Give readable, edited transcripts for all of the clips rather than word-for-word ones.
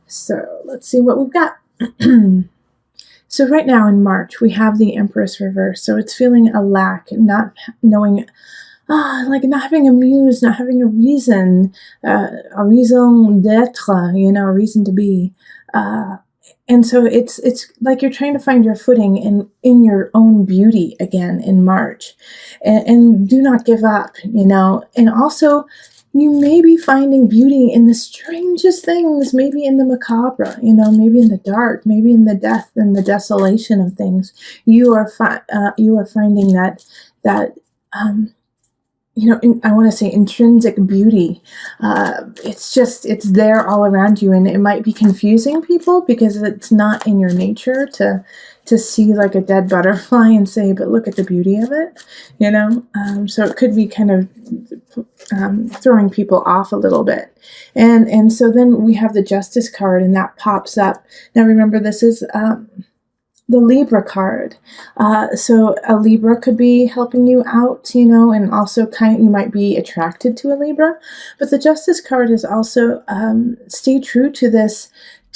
So let's see what we've got. So right now in March, we have the Empress reverse. So it's feeling a lack, not knowing, like not having a muse, not having a raison d'être, a reason to be. And so it's like you're trying to find your footing in your own beauty again in March, and do not give up, and also you may be finding beauty in the strangest things, maybe in the macabre, maybe in the dark, maybe in the death and the desolation of things. You are finding that I want to say intrinsic beauty. It's there all around you, and it might be confusing people because it's not in your nature to see like a dead butterfly and say, but look at the beauty of it, so it could be kind of throwing people off a little bit. And so then we have the Justice card, and that pops up. Now remember, this is the Libra card. So a Libra could be helping you out, and also you might be attracted to a Libra. But the Justice card is also stay true to this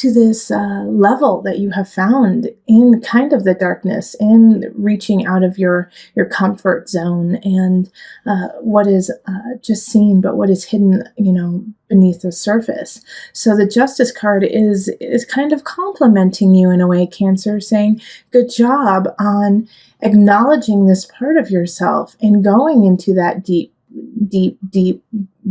level that you have found in kind of the darkness, in reaching out of your comfort zone, and what is just seen, but what is hidden, beneath the surface. So the Justice card is kind of complimenting you in a way, Cancer, saying, good job on acknowledging this part of yourself and going into that deep,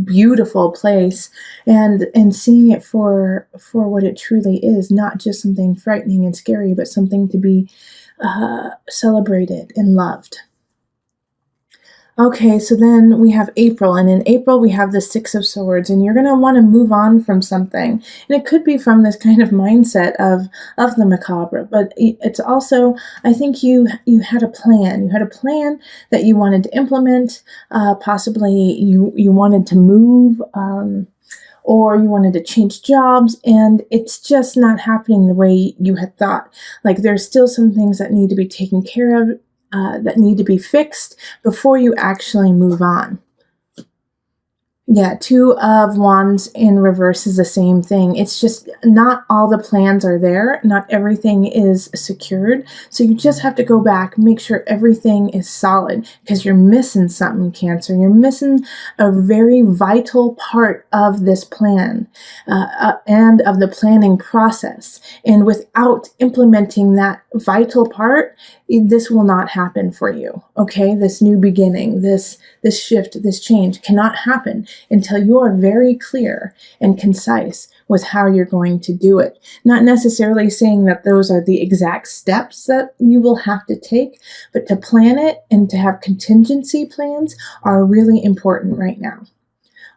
beautiful place, and seeing it for what it truly is, not just something frightening and scary, but something to be celebrated and loved. Okay, so then we have April, and in April we have the Six of Swords, and you're going to want to move on from something. And it could be from this kind of mindset of the macabre, but it's also, I think you had a plan. You had a plan that you wanted to implement. Possibly you wanted to move, or you wanted to change jobs, and it's just not happening the way you had thought. Like there's still some things that need to be taken care of, that need to be fixed before you actually move on. Yeah, Two of Wands in reverse is the same thing. It's just not all the plans are there. Not everything is secured. So you just have to go back, make sure everything is solid, because you're missing something, Cancer. You're missing a very vital part of this plan and of the planning process. And without implementing that vital part, this will not happen for you. Okay, this new beginning, this shift, this change cannot happen until you are very clear and concise with how you're going to do it. Not necessarily saying that those are the exact steps that you will have to take, but to plan it and to have contingency plans are really important right now.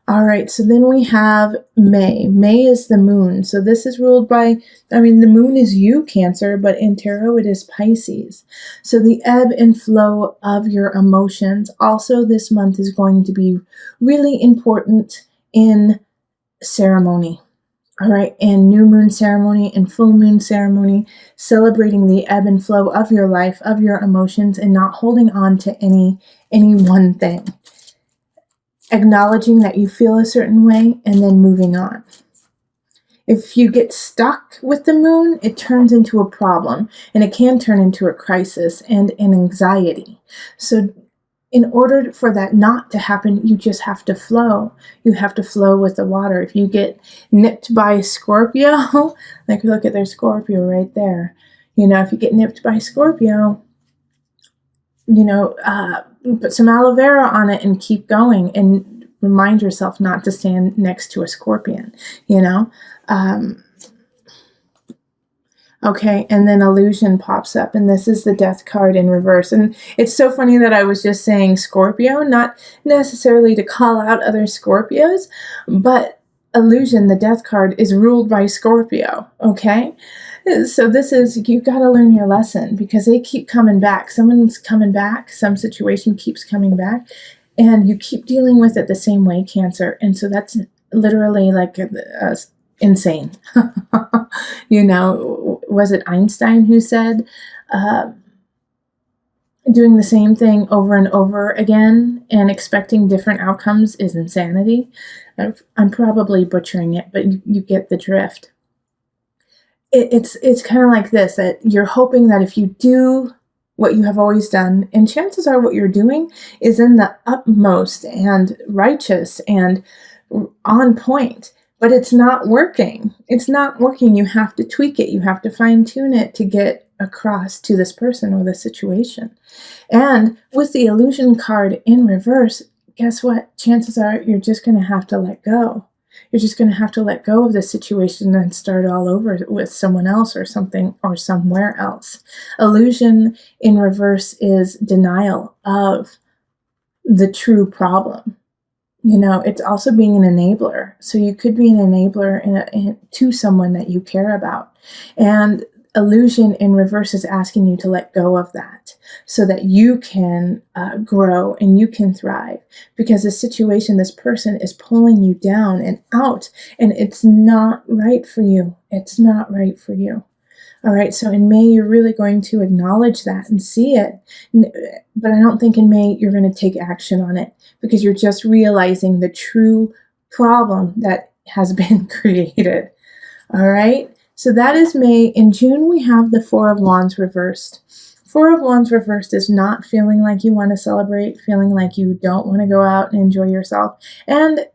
All right, so then we have May. May is the moon. So this is ruled by, the moon is you, Cancer, but in tarot it is Pisces. So the ebb and flow of your emotions also this month is going to be really important in ceremony. All right, in new moon ceremony and full moon ceremony, celebrating the ebb and flow of your life, of your emotions, and not holding on to any one thing. Acknowledging that you feel a certain way and then moving on. If you get stuck with the moon, it turns into a problem, and it can turn into a crisis and an anxiety. So in order for that not to happen, you just have to flow. You have to flow with the water. If you get nipped by Scorpio, like look at their Scorpio right there. If you get nipped by Scorpio, put some aloe vera on it and keep going, and remind yourself not to stand next to a scorpion, Okay, and then Illusion pops up, and this is the Death card in reverse. And it's so funny that I was just saying Scorpio, not necessarily to call out other Scorpios, but Illusion, the Death card, is ruled by Scorpio, okay? So this is, you got to learn your lesson, because they keep coming back. Someone's coming back. Some situation keeps coming back, and you keep dealing with it the same way, Cancer. And so that's literally like insane. Was it Einstein who said, doing the same thing over and over again and expecting different outcomes is insanity? I'm probably butchering it, but you get the drift. it's kind of like this, that you're hoping that if you do what you have always done, and chances are what you're doing is in the utmost and righteous and on point, but it's not working. It's not working. You have to tweak it. You have to fine tune it to get across to this person or the situation. And with the illusion card in reverse, guess what? Chances are you're just going to have to let go. You're just going to have to let go of the situation and start all over with someone else or something or somewhere else. Illusion in reverse is denial of the true problem. It's also being an enabler. So you could be an enabler to someone that you care about. And illusion in reverse is asking you to let go of that so that you can grow and you can thrive, because the situation, this person is pulling you down and out, and it's not right for you. It's not right for you. All right, so in May, you're really going to acknowledge that and see it. But I don't think in May you're going to take action on it, because you're just realizing the true problem that has been created. All right, so that is May. In June, we have the Four of Wands reversed. Four of Wands reversed is not feeling like you want to celebrate, feeling like you don't want to go out and enjoy yourself. And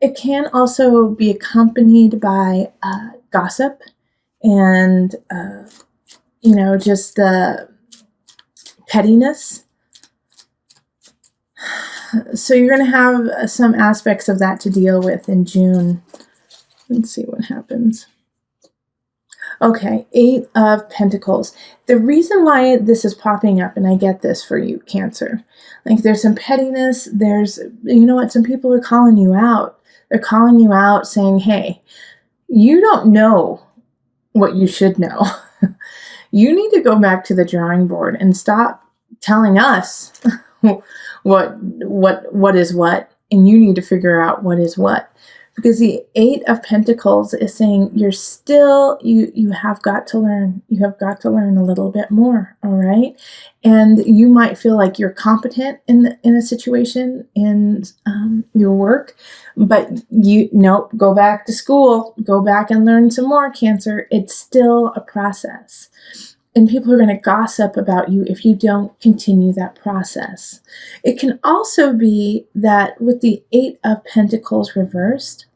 it can also be accompanied by gossip and, just the pettiness. So you're going to have some aspects of that to deal with in June. Let's see what happens. Okay, Eight of Pentacles. The reason why this is popping up, and I get this for you, Cancer, like there's some pettiness, some people are calling you out. They're calling you out saying, hey, you don't know what you should know. You need to go back to the drawing board and stop telling us what is what, and you need to figure out what is what. Because the Eight of Pentacles is saying you have got to learn. You have got to learn a little bit more, all right? And you might feel like you're competent in a situation in your work, but go back to school. Go back and learn some more, Cancer. It's still a process. And people are going to gossip about you if you don't continue that process. It can also be that with the Eight of Pentacles reversed,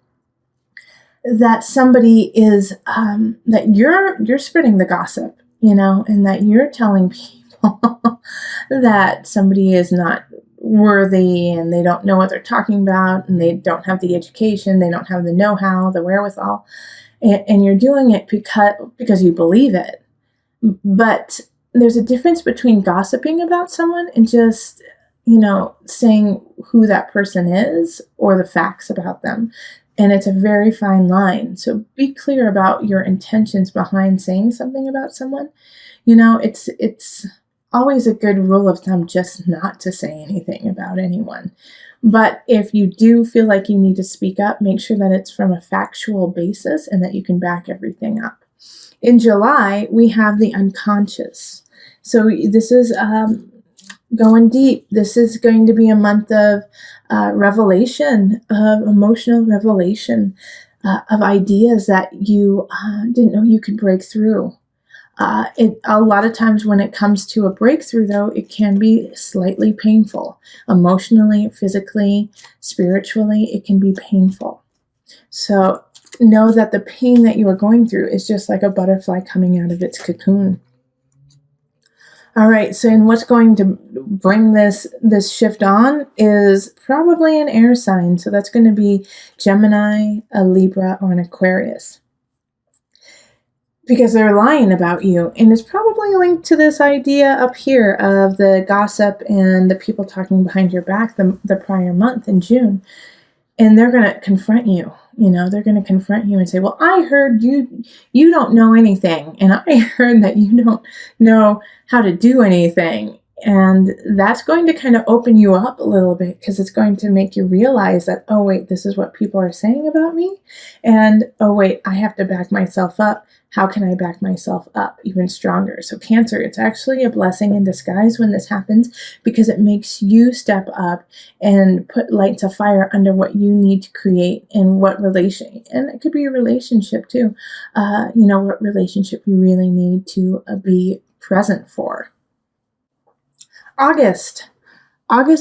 that somebody is, that you're spreading the gossip, and that you're telling people that somebody is not worthy and they don't know what they're talking about and they don't have the education, they don't have the know-how, the wherewithal, and you're doing it because you believe it. But there's a difference between gossiping about someone and just, saying who that person is or the facts about them. And it's a very fine line. So be clear about your intentions behind saying something about someone. It's always a good rule of thumb just not to say anything about anyone. But if you do feel like you need to speak up, make sure that it's from a factual basis and that you can back everything up. In July, we have the unconscious. So this is going deep. This is going to be a month of revelation, of emotional revelation, of ideas that you didn't know you could break through. A lot of times when it comes to a breakthrough, though, it can be slightly painful. Emotionally, physically, spiritually, it can be painful. So know that the pain that you are going through is just like a butterfly coming out of its cocoon. All right, so in what's going to bring this shift on is probably an air sign. So that's going to be Gemini, a Libra, or an Aquarius. Because they're lying about you. And it's probably linked to this idea up here of the gossip and the people talking behind your back the prior month in June. And they're going to confront you. They're going to confront you and say, well, I heard you don't know anything. And I heard that you don't know how to do anything. And that's going to kind of open you up a little bit, because it's going to make you realize that, oh, wait, this is what people are saying about me. And, oh, wait, I have to back myself up. How can I back myself up even stronger? So Cancer, it's actually a blessing in disguise when this happens, because it makes you step up and put light to fire under what you need to create and what relation. And it could be a relationship too. What relationship you really need to be present for. August,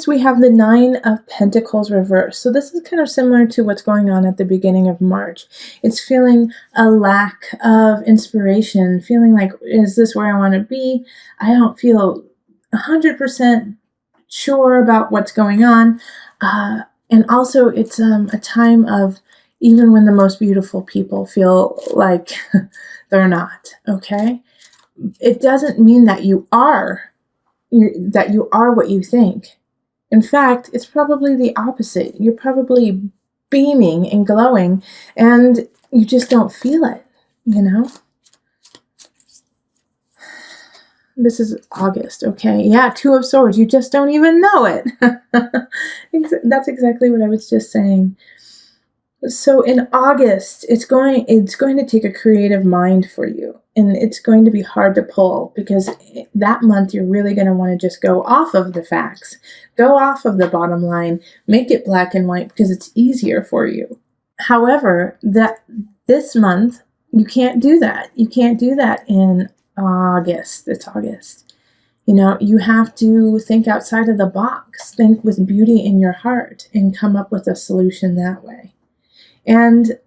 we have the Nine of Pentacles reversed. So this is kind of similar to what's going on at the beginning of March. It's feeling a lack of inspiration, feeling like, is this where I want to be? I don't feel 100% sure about what's going on. And also it's a time of, even when the most beautiful people feel like they're not, okay? It doesn't mean that you are what you think. In fact, it's probably the opposite. You're probably beaming and glowing, and you just don't feel it, This is August, okay? Yeah, Two of Swords. You just don't even know it. That's exactly what I was just saying. So in August, it's going to take a creative mind for you, and it's going to be hard to pull, because that month you're really going to want to just go off of the facts, go off of the bottom line, make it black and white, because it's easier for you. However, this month you can't do that. You can't do that in August. It's August. You have to think outside of the box, think with beauty in your heart, and come up with a solution that way. And,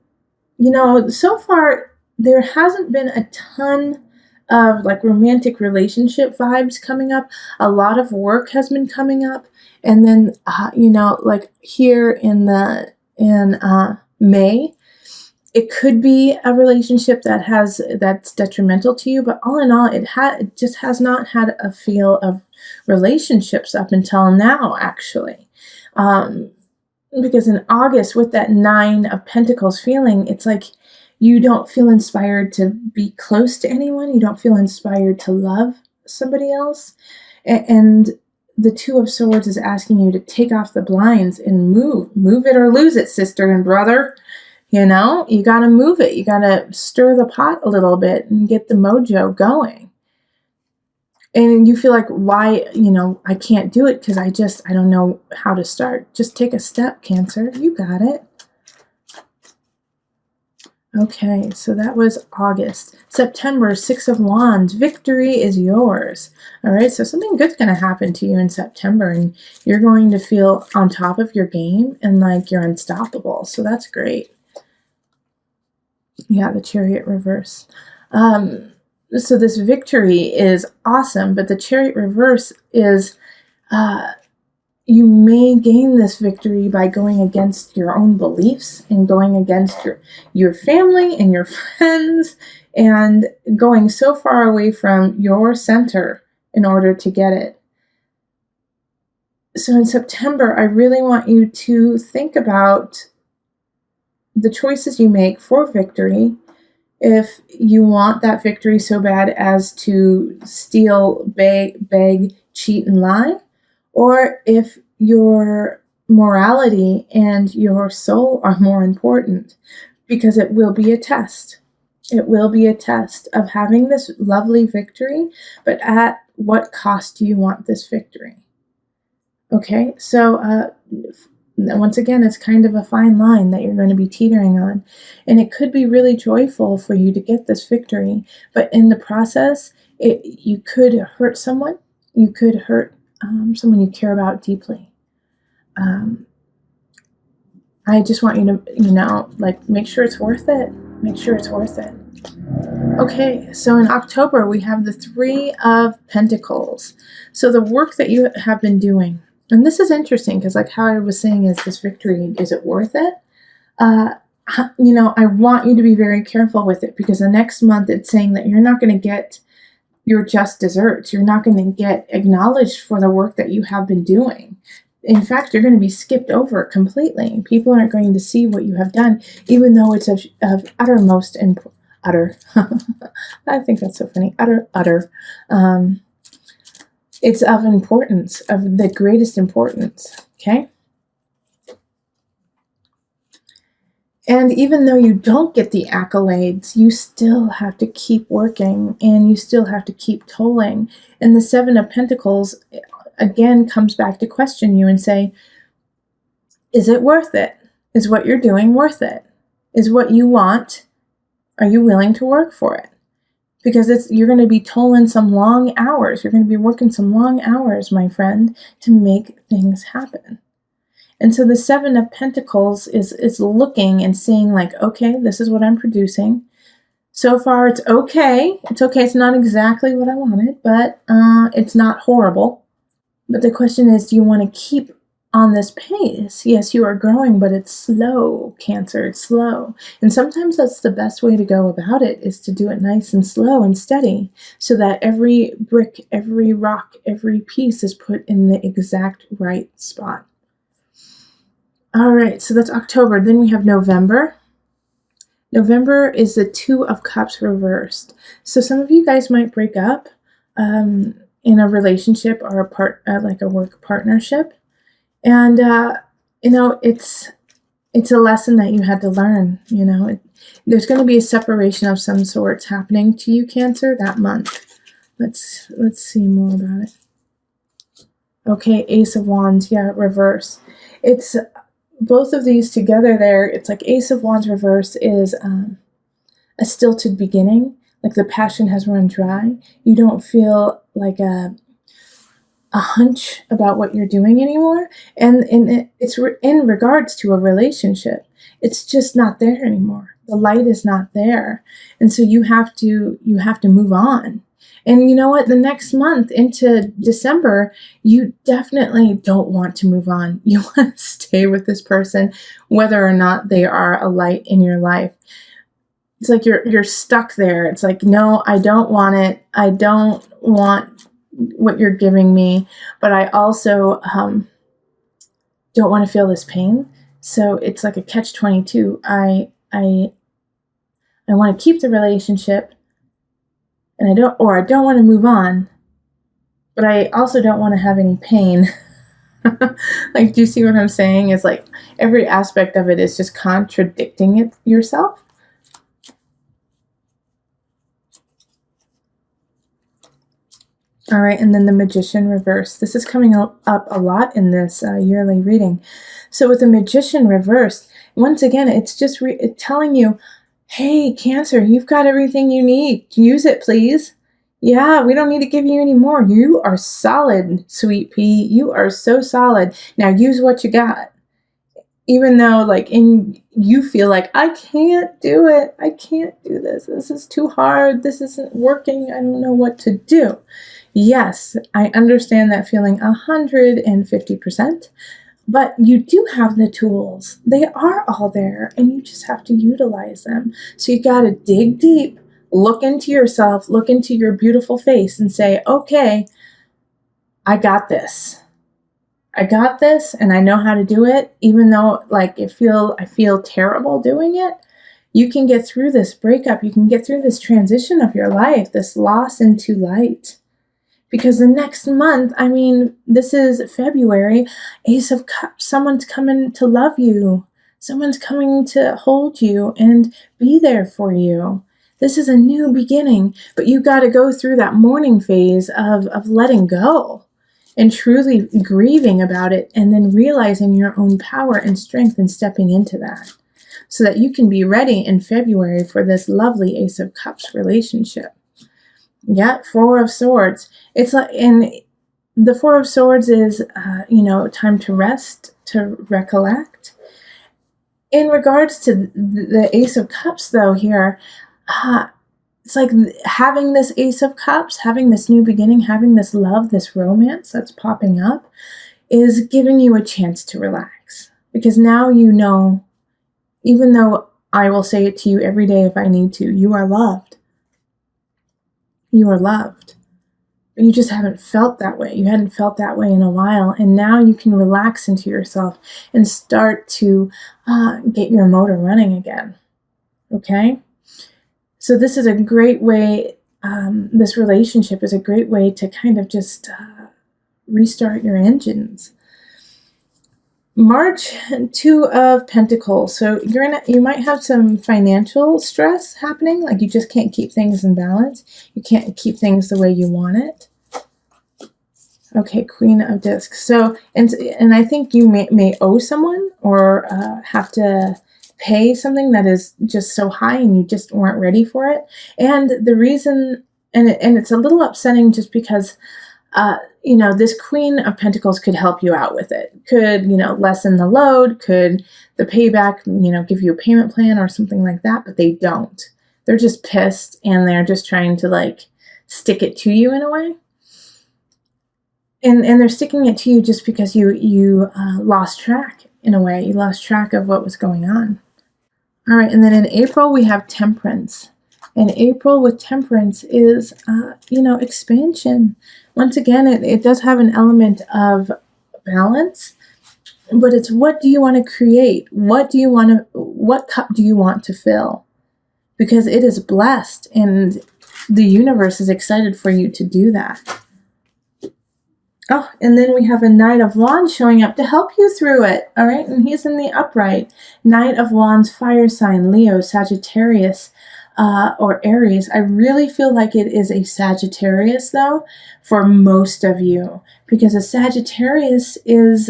so far, there hasn't been a ton of romantic relationship vibes coming up. A lot of work has been coming up. And then, here in May, it could be a relationship that's detrimental to you. But all in all, it just has not had a feel of relationships up until now, actually. Because in August, with that Nine of Pentacles feeling, it's like you don't feel inspired to be close to anyone. You don't feel inspired to love somebody else. And the Two of Swords is asking you to take off the blinds and move it or lose it, sister and brother. You got to move it. You got to stir the pot a little bit and get the mojo going. And you feel like, why, I can't do it because I don't know how to start. Just take a step, Cancer. You got it. Okay, so that was August. September, Six of Wands. Victory is yours. All right, so something good's going to happen to you in September, and you're going to feel on top of your game and like you're unstoppable. So that's great. Yeah, the Chariot reverse. So this victory is awesome, but the Chariot reverse is you may gain this victory by going against your own beliefs and going against your family and your friends and going so far away from your center in order to get it. So in September, I really want you to think about the choices you make for victory. If you want that victory so bad as to steal, beg, cheat, and lie, or if your morality and your soul are more important, because it will be a test. It will be a test of having this lovely victory, but at what cost do you want this victory? Okay, so once again, it's kind of a fine line that you're going to be teetering on. And it could be really joyful for you to get this victory. But in the process, you could hurt someone. You could hurt someone you care about deeply. I just want you to, make sure it's worth it. Make sure it's worth it. Okay, so in October, we have the Three of Pentacles. So the work that you have been doing. And this is interesting because how I was saying, is this victory, is it worth it? I want you to be very careful with it, because the next month it's saying that you're not going to get your just desserts. You're not going to get acknowledged for the work that you have been doing. In fact, you're going to be skipped over completely. People aren't going to see what you have done, even though it's of uttermost and utter. I think that's so funny. Utter. It's of importance, of the greatest importance, okay? And even though you don't get the accolades, you still have to keep working and you still have to keep tolling. And the Seven of Pentacles, again, comes back to question you and say, is it worth it? Is what you're doing worth it? Is what you want, are you willing to work for it? Because you're going to be tolling some long hours. You're going to be working some long hours, my friend, to make things happen. And so the Seven of Pentacles is looking and seeing like, okay, this is what I'm producing. So far, it's okay. It's okay. It's not exactly what I wanted, but it's not horrible. But the question is, do you want to keep on this pace? Yes, you are growing, but it's slow, Cancer. It's slow. And sometimes that's the best way to go about it, is to do it nice and slow and steady, so that every brick, every rock, every piece is put in the exact right spot. All right, so that's October. Then we have November. November is the Two of Cups reversed. So some of you guys might break up in a relationship or like a work partnership. And, it's a lesson that you had to learn, there's going to be a separation of some sorts happening to you, Cancer, that month. Let's see more about it. Okay, Ace of Wands, yeah, reverse. It's both of these together there. It's like Ace of Wands reverse is a stilted beginning, like the passion has run dry. You don't feel like a hunch about what you're doing anymore, and it's in regards to a relationship. It's just not there anymore. The light is not there, and so you have to move on. And you know what? The next month into December, you definitely don't want to move on. You want to stay with this person, whether or not they are a light in your life. It's like you're stuck there. It's like, no, I don't want it. I don't want what you're giving me, but I also don't want to feel this pain. So it's like a catch-22. I want to keep the relationship, and I don't want to move on, but I also don't want to have any pain. Like, do you see what I'm saying? It's like every aspect of it is just contradicting yourself. All right, and then the Magician reverse. This is coming up a lot in this yearly reading. So with the Magician reverse, once again, it's just telling you, hey, Cancer, you've got everything you need. Use it, please. Yeah, we don't need to give you any more. You are solid, sweet pea. You are so solid. Now use what you got. Even though, you feel like, I can't do it. I can't do this. This is too hard. This isn't working. I don't know what to do. Yes, I understand that feeling 150%, but you do have the tools. They are all there, and you just have to utilize them. So you got to dig deep, look into yourself, look into your beautiful face, and say, okay, I got this. I got this, and I know how to do it, even though I feel terrible doing it. You can get through this breakup. You can get through this transition of your life, this loss into light. Because the next month, this is February, Ace of Cups, someone's coming to love you. Someone's coming to hold you and be there for you. This is a new beginning, but you got to go through that mourning phase of letting go and truly grieving about it, and then realizing your own power and strength and stepping into that, so that you can be ready in February for this lovely Ace of Cups relationship. Yeah, Four of Swords. It's like, and the Four of Swords is, time to rest, to recollect. In regards to the Ace of Cups, though, here, it's like having this Ace of Cups, having this new beginning, having this love, this romance that's popping up, is giving you a chance to relax. Because now you know, even though I will say it to you every day if I need to, you are loved. You are loved. But you just haven't felt that way. You hadn't felt that way in a while. And now you can relax into yourself and start to get your motor running again. Okay? So this is a great way, this relationship is a great way to kind of just restart your engines. March, Two of Pentacles. So you might have some financial stress happening, like you just can't keep things in balance. You can't keep things the way you want it. Okay, Queen of Discs. So, and I think you may owe someone or have to pay something that is just so high and you just weren't ready for it. And the reason, and it's a little upsetting just because this Queen of Pentacles could help you out with it. Could, lessen the load, could the payback, give you a payment plan or something like that, but they don't. They're just pissed and they're just trying to like stick it to you in a way. And they're sticking it to you just because you lost track in a way. You lost track of what was going on. All right, and then in April we have Temperance. And April with Temperance is, expansion. Once again, it does have an element of balance, but it's what do you want to create? What cup do you want to fill? Because it is blessed and the universe is excited for you to do that. Oh, and then we have a Knight of Wands showing up to help you through it. All right, and he's in the upright. Knight of Wands, fire sign, Leo, Sagittarius, or Aries. I really feel like it is a Sagittarius, though, for most of you, because a Sagittarius is,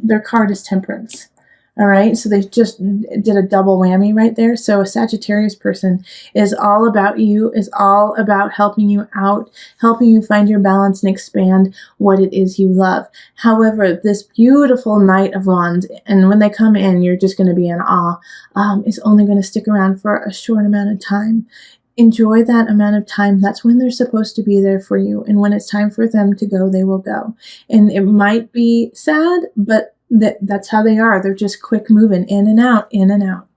their card is Temperance. All right, so they just did a double whammy right there. So a Sagittarius person is all about you, is all about helping you out, helping you find your balance and expand what it is you love. However, this beautiful Knight of Wands, and when they come in, you're just going to be in awe, is only going to stick around for a short amount of time. Enjoy that amount of time. That's when they're supposed to be there for you. And when it's time for them to go, they will go. And it might be sad, but that's how they are. They're just quick moving in and out, in and out.